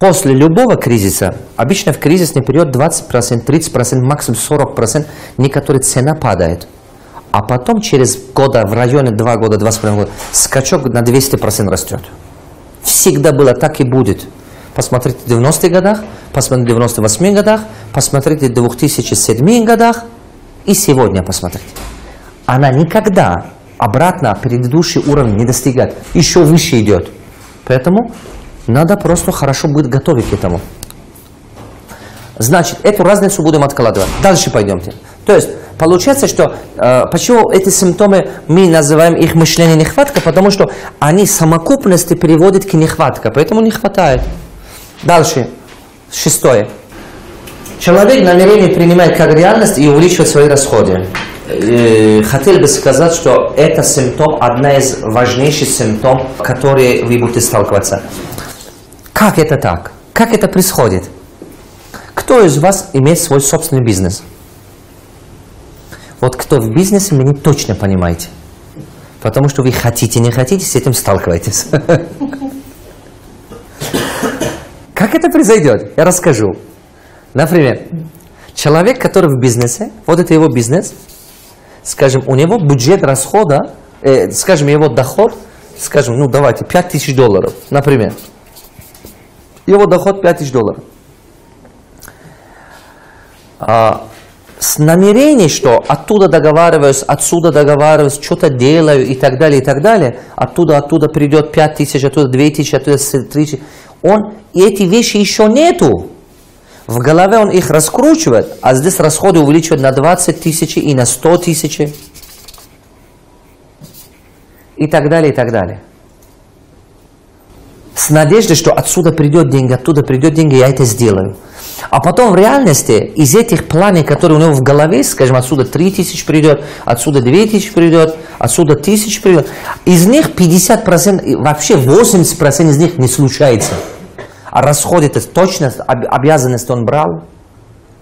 После любого кризиса, обычно в кризисный период 20%, 30%, максимум 40%, некоторые цена падает. А потом через года, в районе 2 года, 2,5 года, скачок на 200% растет. Всегда было так и будет. Посмотрите в 90-х годах, посмотрите в 98-х годах, посмотрите в 2007 годах и сегодня посмотрите. Она никогда обратно предыдущий уровень не достигает, еще выше идет. Поэтому надо просто хорошо быть готовы к этому. Значит, эту разницу будем откладывать. Дальше пойдемте. То есть, получается, что почему эти симптомы мы называем их мышление нехватка, потому что они совокупности приводят к нехватке, поэтому не хватает. Дальше, 6. Человек намерение принимает как реальность и увеличивает свои расходы. Хотел бы сказать, что это симптом, одна из важнейших симптомов, которые вы будете сталкиваться. Как это так? Как это происходит? Кто из вас имеет свой собственный бизнес? Вот кто в бизнесе, вы не точно понимаете. Потому что вы хотите, не хотите, с этим сталкиваетесь. Как это произойдет? Я расскажу. Например, человек, который в бизнесе, вот это его бизнес, скажем, у него бюджет расхода, скажем, его доход, скажем, ну давайте, $5000, например. Его доход $5000. С намерением, что оттуда договариваюсь, отсюда договариваюсь, что-то делаю и так далее, оттуда придет 5000, оттуда 2000, оттуда 3000. Он эти вещи еще нету. В голове он их раскручивает, а здесь расходы увеличивает на 20 000 и на 100 000. И так далее, и так далее. С надеждой, что отсюда придет деньги, оттуда придет деньги, я это сделаю. А потом в реальности из этих планов, которые у него в голове, скажем, отсюда 3000 придет, отсюда 2000 придет, отсюда 1000 придет, из них 50%, вообще 80% из них не случается. А расходы это точно, обязанность он брал,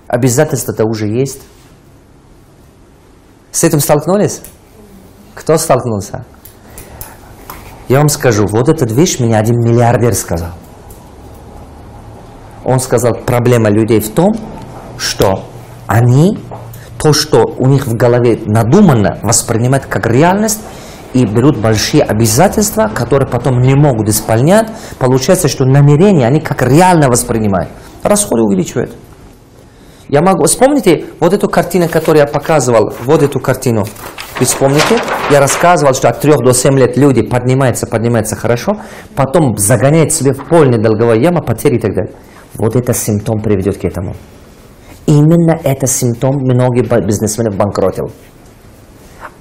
обязательства-то уже есть. С этим столкнулись? Кто столкнулся? Я вам скажу, вот эту вещь мне один миллиардер сказал. Он сказал, проблема людей в том, что они то, что у них в голове надумано, воспринимают как реальность и берут большие обязательства, которые потом не могут исполнять. Получается, что намерения они как реально воспринимают. Расходы увеличивают. Я могу... Вспомните вот эту картину, которую я показывал, вот эту картину. Вы вспомните? Я рассказывал, что от 3 до 7 лет люди поднимаются хорошо, потом загоняют себе в полную долговую яму, потери и так далее. Вот это симптом приведет к этому. Именно это симптом многие бизнесмены банкротил.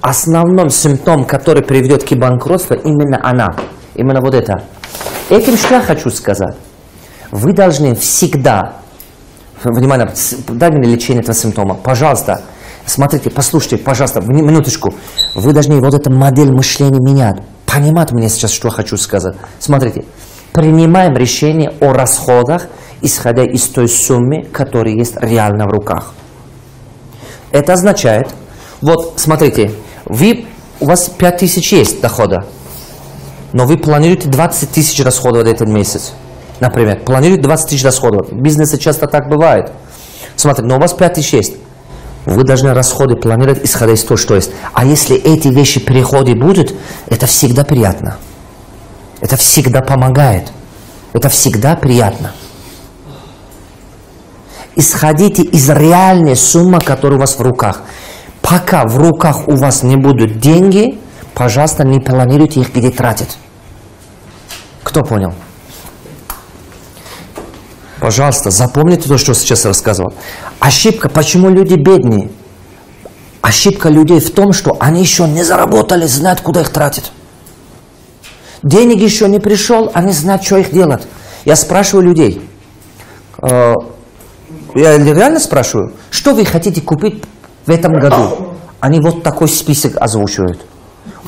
Основной симптом, который приведет к банкротству, именно она. Именно вот это. Этим что я хочу сказать? Вы должны всегда, внимание, дай мне лечение этого симптома, пожалуйста. Смотрите, послушайте, пожалуйста, минуточку. Вы должны вот эту модель мышления менять. Понимать мне сейчас, что я хочу сказать. Смотрите, принимаем решение о расходах, исходя из той суммы, которая есть реально в руках. Это означает, вот смотрите, у вас 5000 есть дохода, но вы планируете 20 000 расходов этот месяц. Например, планируете 20 000 расходов. В бизнесе часто так бывает. Смотрите, но у вас 5000 есть. Вы должны расходы планировать, исходя из того, что есть. А если эти вещи переходы будут, это всегда приятно. Это всегда помогает. Это всегда приятно. Исходите из реальной суммы, которая у вас в руках. Пока в руках у вас не будут деньги, пожалуйста, не планируйте их где тратить. Кто понял? Пожалуйста, запомните то, что сейчас рассказывал. Ошибка, почему люди бедные? Ошибка людей в том, что они еще не заработали, знают, куда их тратят. Денег еще не пришел, они знают, что их делать. Я спрашиваю людей. Я реально спрашиваю, что вы хотите купить в этом году? Они вот такой список озвучивают.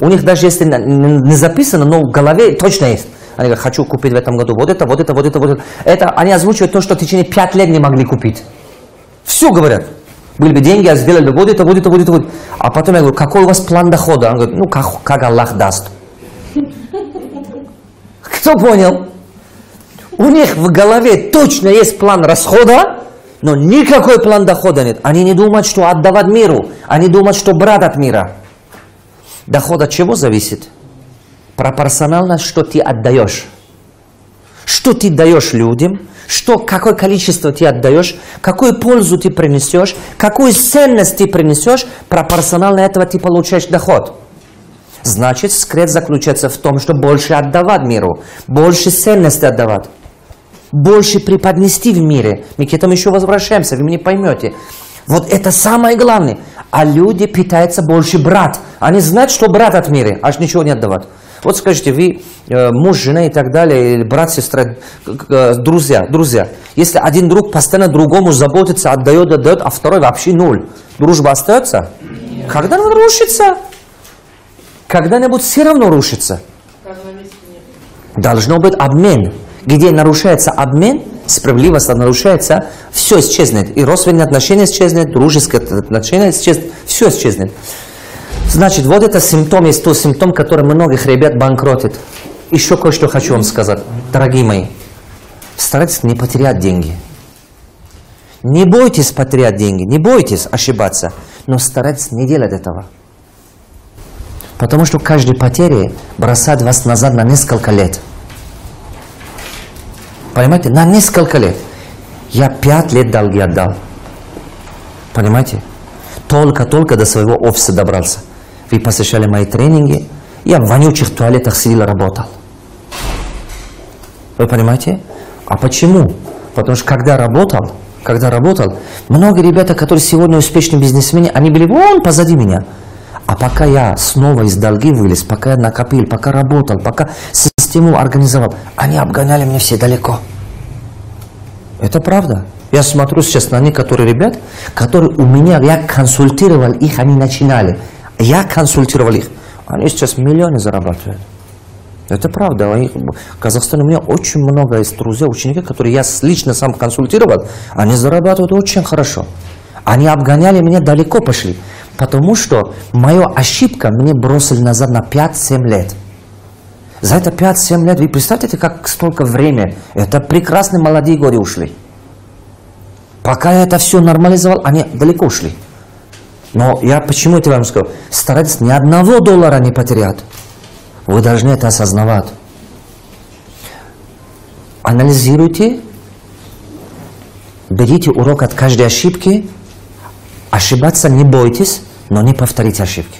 У них даже если не записано, но в голове точно есть. Они говорят, хочу купить в этом году вот это, вот это, вот это, вот это. Это они озвучивают то, что в течение 5 лет не могли купить. Все говорят. Были бы деньги, а сделали бы вот это, вот это, вот это, вот. А потом я говорю, какой у вас план дохода? Он говорит, ну как Аллах даст. Кто понял? У них в голове точно есть план расхода, но никакой план дохода нет. Они не думают, что отдавать миру. Они думают, что брать от мира. Доход от чего зависит? Пропорционально, что ты отдаешь. Что ты даешь людям, какое количество ты отдаешь, какую пользу ты принесешь, какую ценность ты принесешь, пропорционально этого ты получаешь доход. Значит, секрет заключается в том, что больше отдавать миру, больше ценности отдавать, больше преподнести в мире. Мы к этому еще возвращаемся, вы меня поймете. Вот это самое главное. А люди пытаются больше брать. Они знают, что брать от мира, аж ничего не отдавать. Вот скажите, вы муж, жена и так далее, брат, сестра, друзья. Если один друг постоянно другому заботится, отдает, а второй вообще ноль, дружба остается? Нет. Когда она рушится? Когда-нибудь все равно рушится. Должно быть обмен. Где нарушается обмен, справедливость нарушается, все исчезнет. И родственные отношения исчезнут, дружеские отношения исчезнут, все исчезнет. Значит, вот это симптом, есть тот симптом, который многих ребят банкротит. Еще кое-что хочу вам сказать, дорогие мои. Старайтесь не потерять деньги. Не бойтесь потерять деньги, не бойтесь ошибаться, но старайтесь не делать этого. Потому что каждая потеря бросает вас назад на несколько лет. Понимаете? На несколько лет. Я 5 лет долги отдал. Понимаете? Только до своего офиса добрался. Вы посещали мои тренинги. Я в вонючих туалетах сидел и работал. Вы понимаете? А почему? Потому что когда работал, многие ребята, которые сегодня успешные бизнесмены, они были вон позади меня. А пока я снова из долги вылез, пока я накопил, пока работал, пока систему организовал, они обгоняли меня все далеко. Это правда. Я смотрю сейчас на некоторых ребят, которые у меня, я консультировал их, они начинали. Я консультировал их. Они сейчас миллионы зарабатывают. Это правда. В Казахстане у меня очень много есть друзей, учеников, которые я лично сам консультировал. Они зарабатывают очень хорошо. Они обгоняли меня, далеко пошли. Потому что мою ошибку мне бросили назад на 5-7 лет. За это 5-7 лет, вы представьте, как столько времени. Это прекрасные молодые годы ушли. Пока я это все нормализовал, они далеко ушли. Но я почему это вам скажу? Старайтесь ни $1 не потерять. Вы должны это осознавать. Анализируйте, берите урок от каждой ошибки. Ошибаться не бойтесь, но не повторите ошибки.